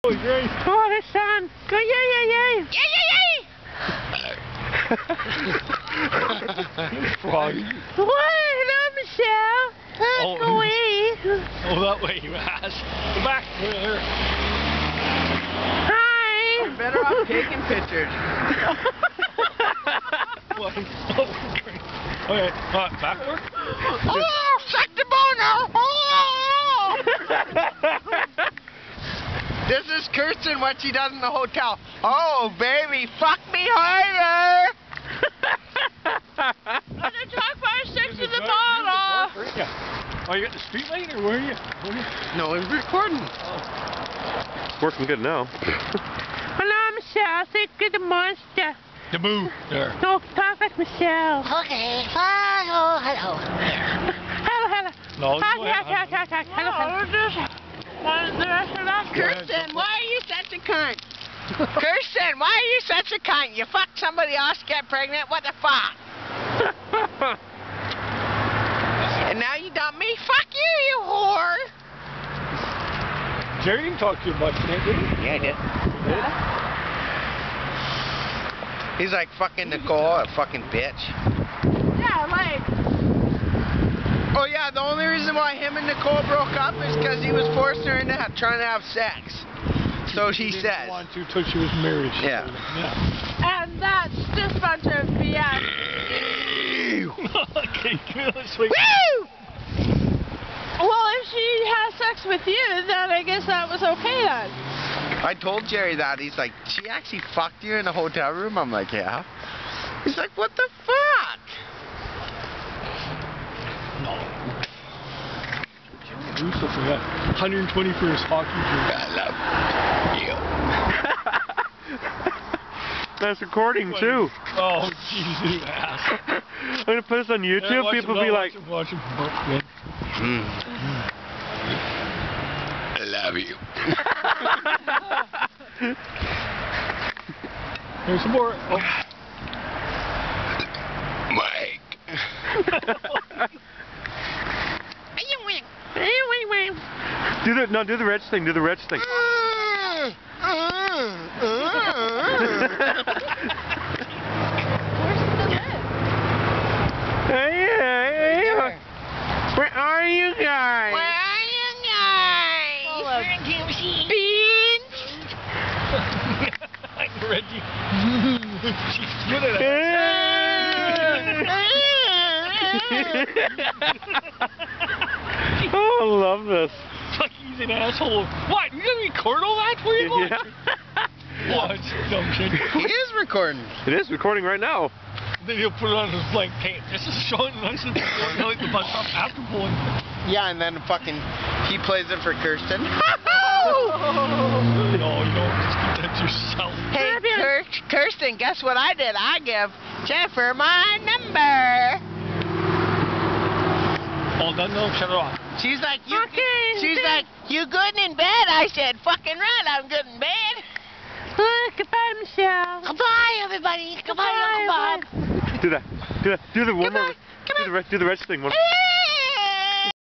Oh, great. Oh, the sun. Go, yay, yay, yay. Yay, yay, yay. Frog. What? Hello, Michelle. Oh, Go away. Oh, that way, you ass. Go back. There. Hi. I'm better off taking pictures. Okay, backward. Oh, suck the boner. Oh. This is Kirsten, what she does in the hotel. Oh, baby, fuck me harder. I'm the truck 5-6 in the bottle. Oh, you got the street light, or where are you? No, I'm recording. Oh. It's working good now. Hello, Michelle. Say good the monster. The boo. There. No, talk like Michelle. Okay, hello, hello. Hello, hello. No, Talk, go ahead. hello, hello. Kirsten, why are you such a cunt? Kirsten, why are you such a cunt? You fuck somebody else, get pregnant, what the fuck? And now you dump me? Fuck you, you whore! Jerry didn't talk too much, did he? Yeah, I did. He's like, fucking Nicole, a fucking bitch. Yeah, like. Oh yeah, the only reason why him and Nicole broke up is because he was forcing her into trying to have sex. So she says. Didn't want to till she was married. Yeah. And that's just a bunch of BS. Okay, good. Let's wait. Woo! Well, if she has sex with you, then I guess that was okay then. I told Jerry that. He's like, she actually fucked you in the hotel room? I'm like, yeah. He's like, what the fuck? No. Do stuff like that. 121st hockey team. That's recording too. Oh, jeez, you ass. I'm gonna put this on YouTube. Yeah, People will be like, watch him. I love you. There's some more. Oh. Mike. do the Reds thing. Do the Reds thing. Hey, where are you guys? Where are you guys? We're in Beans. Reggie. She's good at Oh, I love this. Fuck, he's an asshole. What? You gonna record all that for you? Yeah. What? Dumb shit. He is recording. It is recording right now. Then he'll put it on his blank tape. This is showing nice and like the bunch up after pulling. Yeah, and then fucking he plays it for Kirsten. No, you don't. Just keep that to yourself. Hey, Kirsten, guess what I did? I give Jennifer my number. Oh, no, shut it off. She's like, you. Okay, She's like, you good in bed? I said, fucking right, I'm good in bed. Goodbye, Michelle. Goodbye, everybody. Goodbye, Uncle Bob. Do that. Do the one more. Do the Reds thing. One.